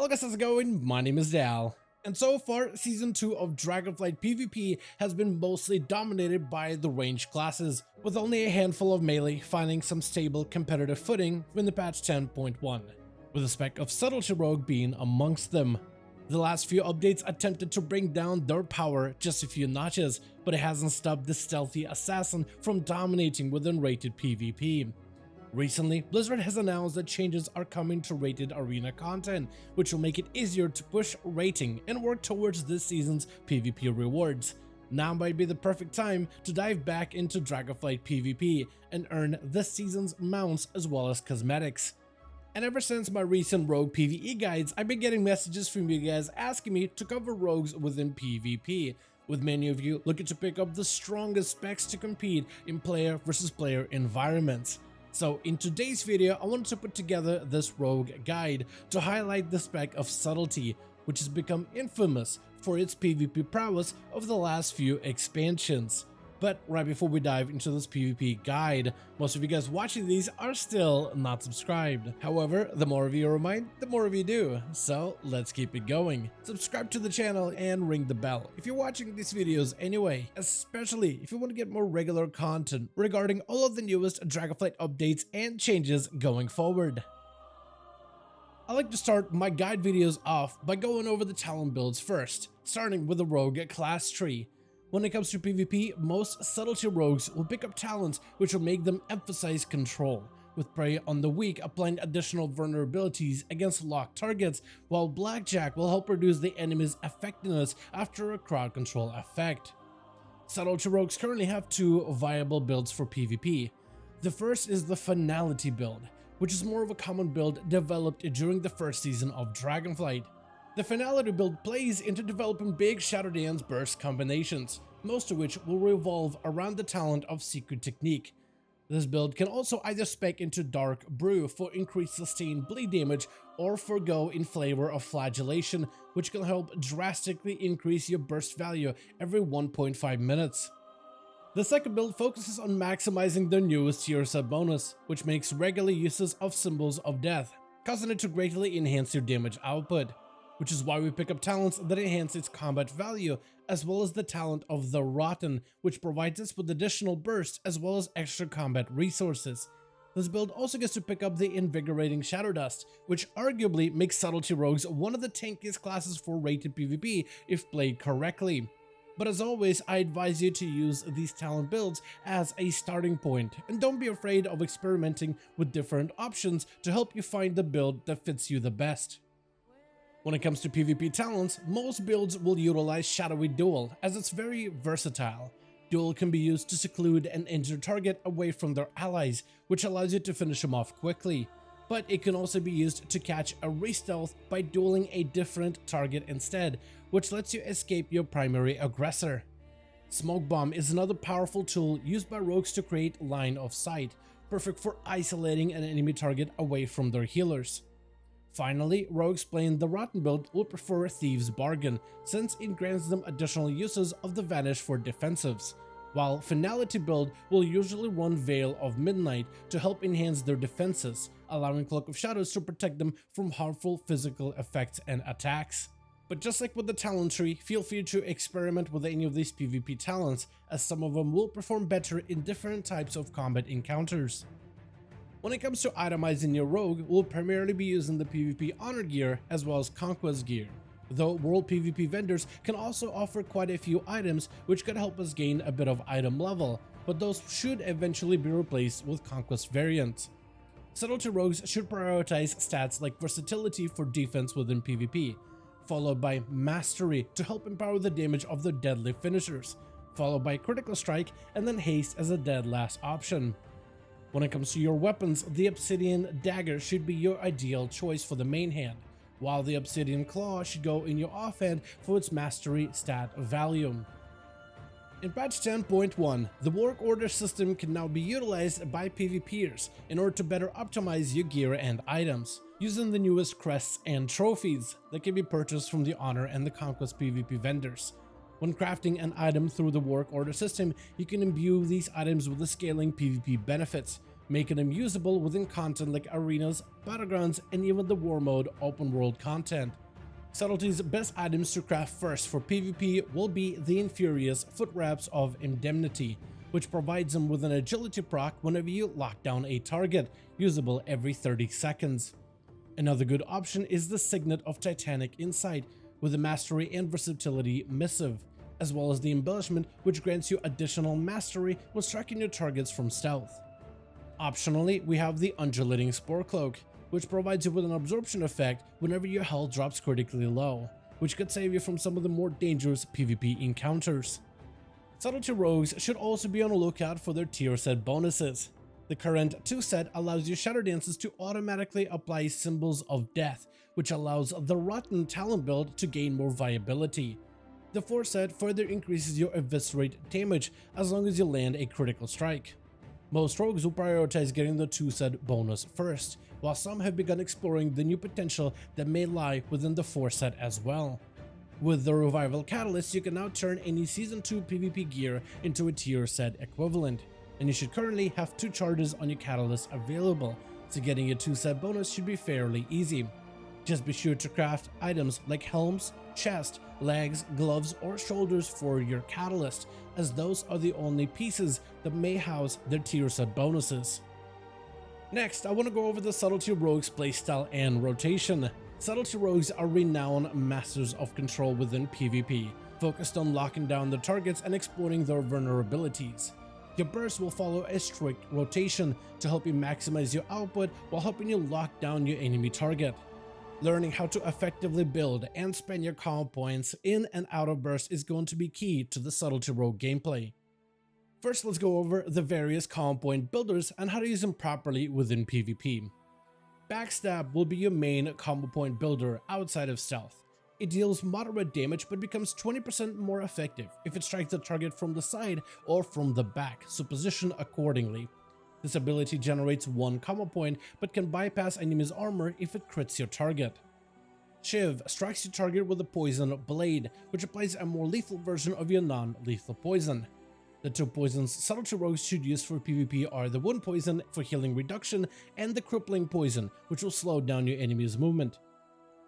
Hello guys, how's it going? My name is Dal. And so far, Season 2 of Dragonflight PvP has been mostly dominated by the ranged classes, with only a handful of melee finding some stable competitive footing in the patch 10.1, with a spec of Subtlety Rogue being amongst them. The last few updates attempted to bring down their power just a few notches, but it hasn't stopped the stealthy assassin from dominating within rated PvP. Recently, Blizzard has announced that changes are coming to rated arena content, which will make it easier to push rating and work towards this season's PvP rewards. Now might be the perfect time to dive back into Dragonflight PvP and earn this season's mounts as well as cosmetics. And ever since my recent rogue PvE guides, I've been getting messages from you guys asking me to cover rogues within PvP, with many of you looking to pick up the strongest specs to compete in player versus player environments. So in today's video, I wanted to put together this rogue guide to highlight the spec of Subtlety, which has become infamous for its PvP prowess over the last few expansions. But right before we dive into this PvP guide, most of you guys watching these are still not subscribed. However, the more of you remind, the more of you do. So let's keep it going. Subscribe to the channel and ring the bell if you're watching these videos anyway, especially if you want to get more regular content regarding all of the newest Dragonflight updates and changes going forward. I like to start my guide videos off by going over the talent builds first, starting with the rogue class tree. When it comes to PvP, most Subtlety rogues will pick up talents which will make them emphasize control, with Prey on the weak applying additional vulnerabilities against locked targets, while Blackjack will help reduce the enemy's effectiveness after a crowd control effect. Subtlety rogues currently have two viable builds for PvP. The first is the Finality Build, which is more of a common build developed during the first season of Dragonflight. The Finality Build plays into developing big Shadow Dance burst combinations, most of which will revolve around the talent of Secret Technique. This build can also either spec into Dark Brew for increased sustained bleed damage or forgo in flavor of Flagellation, which can help drastically increase your burst value every 1.5 minutes. The second build focuses on maximizing the newest tier sub bonus, which makes regular uses of Symbols of Death, causing it to greatly enhance your damage output, which is why we pick up talents that enhance its combat value, as well as the talent of the Rotten, which provides us with additional burst as well as extra combat resources. This build also gets to pick up the Invigorating Shadow Dust, which arguably makes Subtlety rogues one of the tankiest classes for rated PvP if played correctly. But as always, I advise you to use these talent builds as a starting point, and don't be afraid of experimenting with different options to help you find the build that fits you the best. When it comes to PvP talents, most builds will utilize Shadowy Duel, as it's very versatile. Duel can be used to seclude an injured target away from their allies, which allows you to finish them off quickly. But it can also be used to catch a re-stealth by dueling a different target instead, which lets you escape your primary aggressor. Smoke Bomb is another powerful tool used by rogues to create line of sight, perfect for isolating an enemy target away from their healers. Finally, rogues playing the Rotten build will prefer Thieves' Bargain, since it grants them additional uses of the Vanish for defensives, while Finality build will usually run Veil of Midnight to help enhance their defenses, allowing Cloak of Shadows to protect them from harmful physical effects and attacks. But just like with the talent tree, feel free to experiment with any of these PvP talents, as some of them will perform better in different types of combat encounters. When it comes to itemizing your rogue, we'll primarily be using the PvP Honor gear as well as Conquest gear, though World PvP vendors can also offer quite a few items which could help us gain a bit of item level, but those should eventually be replaced with Conquest variants. Subtlety rogues should prioritize stats like Versatility for defense within PvP, followed by Mastery to help empower the damage of their deadly finishers, followed by Critical Strike, and then Haste as a dead last option. When it comes to your weapons, the Obsidian Dagger should be your ideal choice for the main hand, while the Obsidian Claw should go in your offhand for its mastery stat value. In patch 10.1, the work order system can now be utilized by PvPers in order to better optimize your gear and items, using the newest crests and trophies that can be purchased from the Honor and the Conquest PvP vendors. When crafting an item through the work order system, you can imbue these items with the scaling PvP benefits, making them usable within content like arenas, battlegrounds, and even the war mode open world content. Subtlety's best items to craft first for PvP will be the Infurious Foot Wraps of Indemnity, which provides them with an agility proc whenever you lock down a target, usable every 30 seconds. Another good option is the Signet of Titanic Insight with the Mastery and Versatility Missive, as well as the Embellishment, which grants you additional mastery when striking your targets from stealth. Optionally, we have the Undulating Spore Cloak, which provides you with an absorption effect whenever your health drops critically low, which could save you from some of the more dangerous PvP encounters. Subtlety rogues should also be on the lookout for their tier set bonuses. The current 2 set allows your Shadow Dances to automatically apply Symbols of Death, which allows the Rotten Talent build to gain more viability. The 4 set further increases your Eviscerate damage as long as you land a critical strike. Most rogues will prioritize getting the 2 set bonus first, while some have begun exploring the new potential that may lie within the 4 set as well. With the Revival Catalyst, you can now turn any Season 2 PvP gear into a tier set equivalent, and you should currently have 2 charges on your Catalyst available, so getting a 2 set bonus should be fairly easy. Just be sure to craft items like helms, chest, legs, gloves, or shoulders for your Catalyst, as those are the only pieces that may house their tier set bonuses. Next, I want to go over the Subtlety Rogues playstyle and rotation. Subtlety Rogues are renowned masters of control within PvP, focused on locking down their targets and exploiting their vulnerabilities. Your burst will follow a strict rotation to help you maximize your output while helping you lock down your enemy target. Learning how to effectively build and spend your comp points in and out of burst is going to be key to the Subtlety Rogue gameplay. First, let's go over the various comp point builders and how to use them properly within PvP. Backstab will be your main combo point builder outside of stealth. It deals moderate damage but becomes 20% more effective if it strikes the target from the side or from the back, so position accordingly. This ability generates 1 combo point but can bypass enemy's armor if it crits your target. Shiv strikes your target with a poison blade, which applies a more lethal version of your non-lethal poison. The 2 poisons Subtlety Rogues should use for PvP are the Wound Poison for healing reduction and the Crippling Poison, which will slow down your enemy's movement.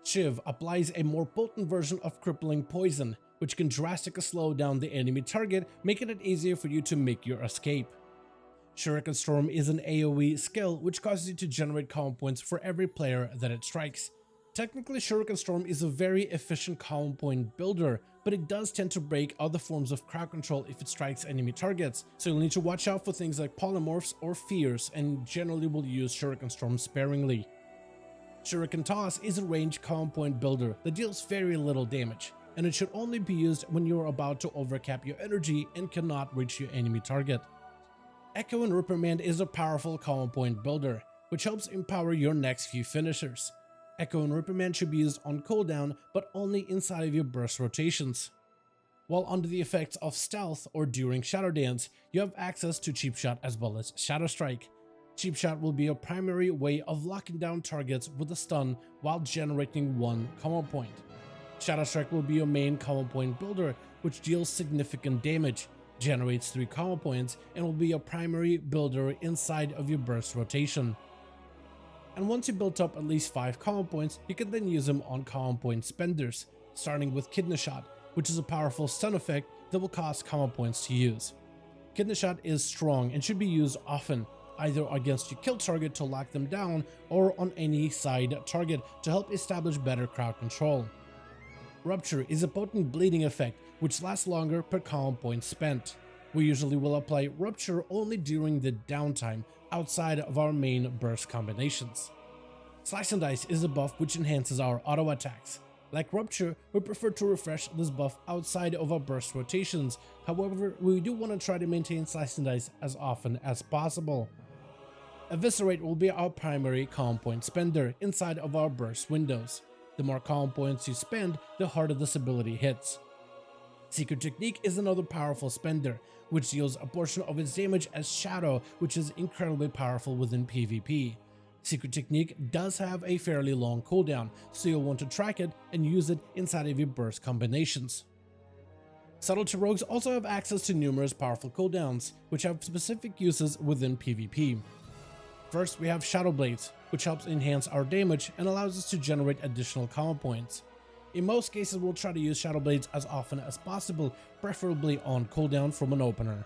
Shiv applies a more potent version of Crippling Poison, which can drastically slow down the enemy target, making it easier for you to make your escape. Shuriken Storm is an AoE skill which causes you to generate combo points for every player that it strikes. Technically, Shuriken Storm is a very efficient combo point builder, but it does tend to break other forms of crowd control if it strikes enemy targets, so you'll need to watch out for things like polymorphs or fears, and generally will use Shuriken Storm sparingly. Shuriken Toss is a ranged combo point builder that deals very little damage, and it should only be used when you're about to overcap your energy and cannot reach your enemy target. Echo and Reprimand is a powerful combo point builder, which helps empower your next few finishers. Echo and Reprimand should be used on cooldown, but only inside of your burst rotations. While under the effects of stealth or during Shadow Dance, you have access to Cheap Shot as well as Shadow Strike. Cheap Shot will be a primary way of locking down targets with a stun while generating 1 combo point. Shadow Strike will be your main combo point builder, which deals significant damage, generates 3 combo points, and will be a primary builder inside of your burst rotation. And once you built up at least 5 combo points, you can then use them on combo point spenders, starting with Kidney Shot, which is a powerful stun effect that will cost combo points to use. Kidney Shot is strong and should be used often, either against your kill target to lock them down or on any side target to help establish better crowd control. Rupture is a potent bleeding effect which lasts longer per combo point spent. We usually will apply Rupture only during the downtime outside of our main burst combinations. Slice and Dice is a buff which enhances our auto attacks. Like Rupture, we prefer to refresh this buff outside of our burst rotations, however, we do want to try to maintain Slice and Dice as often as possible. Eviscerate will be our primary combo point spender inside of our burst windows. The more combo points you spend, the harder this ability hits. Secret Technique is another powerful spender, which deals a portion of its damage as Shadow, which is incredibly powerful within PvP. Secret Technique does have a fairly long cooldown, so you'll want to track it and use it inside of your burst combinations. Subtlety Rogues also have access to numerous powerful cooldowns, which have specific uses within PvP. First, we have Shadow Blades, which helps enhance our damage and allows us to generate additional combo points. In most cases, we'll try to use Shadow Blades as often as possible, preferably on cooldown from an opener.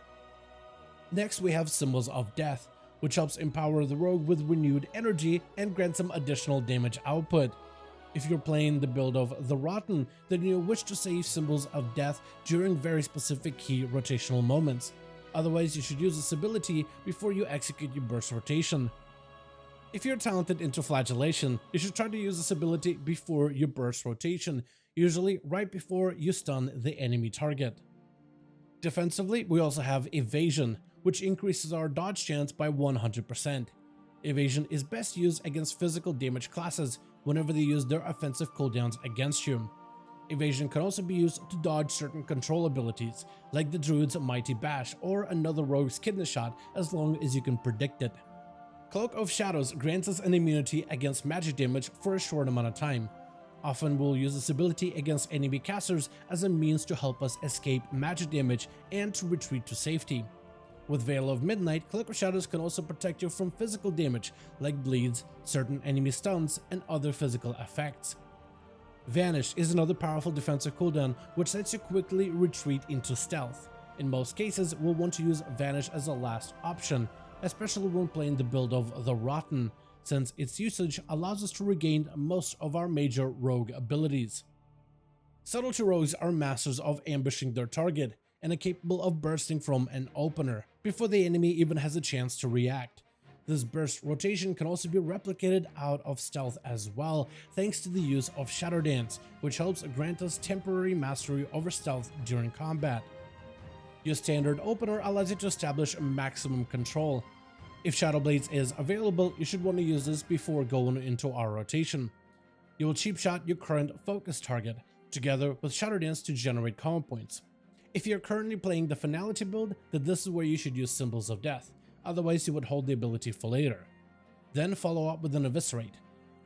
Next, we have Symbols of Death, which helps empower the rogue with renewed energy and grants some additional damage output. If you're playing the build of the Rotten, then you'll wish to save Symbols of Death during very specific key rotational moments. Otherwise, you should use this ability before you execute your burst rotation. If you're talented into Flagellation, you should try to use this ability before your burst rotation, usually right before you stun the enemy target. Defensively, we also have Evasion, which increases our dodge chance by 100%. Evasion is best used against physical damage classes whenever they use their offensive cooldowns against you. Evasion can also be used to dodge certain control abilities, like the Druid's Mighty Bash or another rogue's Kidney Shot, as long as you can predict it. Cloak of Shadows grants us an immunity against magic damage for a short amount of time. Often we'll use this ability against enemy casters as a means to help us escape magic damage and to retreat to safety. With Veil of Midnight, Cloak of Shadows can also protect you from physical damage like bleeds, certain enemy stuns, and other physical effects. Vanish is another powerful defensive cooldown which lets you quickly retreat into stealth. In most cases, we'll want to use Vanish as a last option, especially when playing the build of the Rotten, since its usage allows us to regain most of our major rogue abilities. Subtlety rogues are masters of ambushing their target and are capable of bursting from an opener before the enemy even has a chance to react. This burst rotation can also be replicated out of stealth as well, thanks to the use of Shadow Dance, which helps grant us temporary mastery over stealth during combat. Your standard opener allows you to establish maximum control. If Shadow Blades is available, you should want to use this before going into our rotation. You will cheap shot your current focus target, together with Shadow Dance to generate combo points. If you're currently playing the Finality Build, then this is where you should use Symbols of Death, otherwise you would hold the ability for later. Then follow up with an Eviscerate.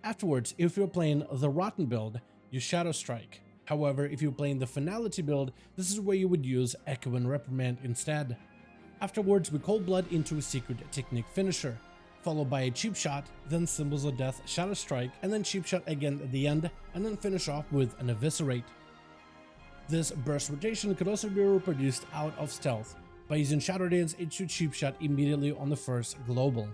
Afterwards, if you're playing the Rotten Build, use Shadow Strike. However, if you're playing the Finality Build, this is where you would use Echo and Reprimand instead. Afterwards, we Cold Blood into a Secret Technique finisher, followed by a Cheap Shot, then Symbols of Death, Shadow Strike, and then Cheap Shot again at the end, and then finish off with an Eviscerate. This burst rotation could also be reproduced out of stealth by using Shadow Dance into Cheap Shot immediately on the first global.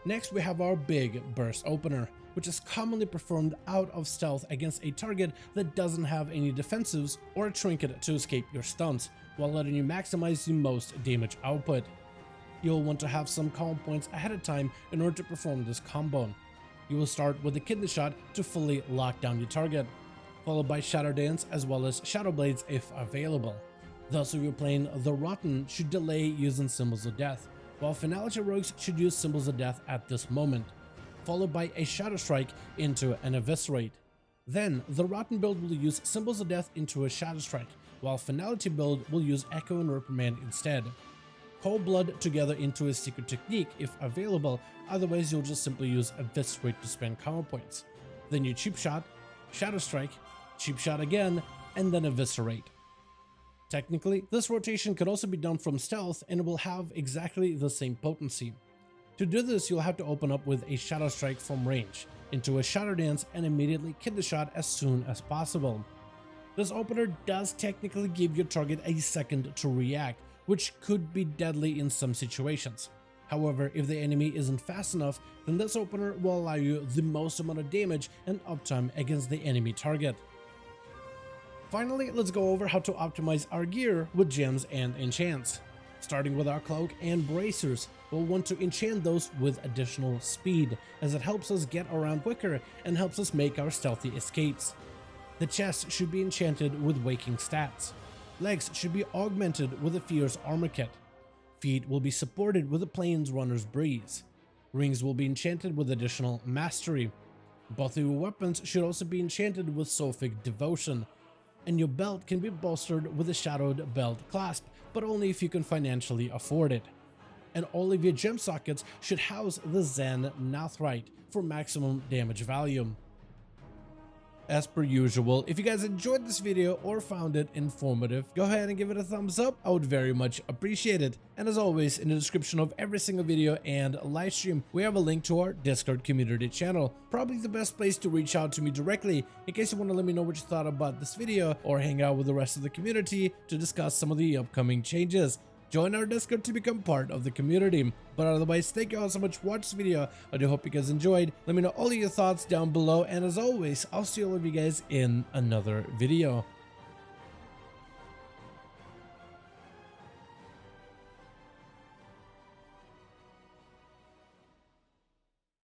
Next, we have our big burst opener, which is commonly performed out of stealth against a target that doesn't have any defensives or a trinket to escape your stuns, while letting you maximize the most damage output. You'll want to have some combo points ahead of time in order to perform this combo. You will start with the Kidney Shot to fully lock down your target, followed by Shadow Dance as well as Shadow Blades if available. Thus, if you're playing the Rotten, should delay using Symbols of Death, while Finality rogues should use Symbols of Death at this moment, followed by a Shadow Strike into an Eviscerate. Then, the Rotten build will use Symbols of Death into a Shadow Strike, while Finality build will use Echo and Reprimand instead. Cold Blood together into a Secret Technique if available, otherwise you'll just simply use Eviscerate to spend combo points. Then you Cheap Shot, Shadow Strike, Cheap Shot again, and then Eviscerate. Technically, this rotation could also be done from stealth and it will have exactly the same potency. To do this, you'll have to open up with a Shadow Strike from range, into a Shadow Dance, and immediately Kidney Shot as soon as possible. This opener does technically give your target a second to react, which could be deadly in some situations. However, if the enemy isn't fast enough, then this opener will allow you the most amount of damage and uptime against the enemy target. Finally, let's go over how to optimize our gear with gems and enchants. Starting with our cloak and bracers, we'll want to enchant those with additional speed, as it helps us get around quicker and helps us make our stealthy escapes. The chest should be enchanted with waking stats. Legs should be augmented with a fierce armor kit. Feet will be supported with a plains runner's breeze. Rings will be enchanted with additional mastery. Both of your weapons should also be enchanted with Sophic Devotion. And your belt can be bolstered with a shadowed belt clasp, but only if you can financially afford it. And all of your gem sockets should house the Zen Nathrite for maximum damage value. as per usual, if you guys enjoyed this video or found it informative, go ahead and give it a thumbs up. I would very much appreciate it. And as always, in the description of every single video and live stream, we have a link to our Discord community channel. Probably the best place to reach out to me directly in case you want to let me know what you thought about this video or hang out with the rest of the community to discuss some of the upcoming changes. Join our Discord to become part of the community. But otherwise, thank you all so much for watching this video. I do hope you guys enjoyed. Let me know all of your thoughts down below. And as always, I'll see all of you guys in another video.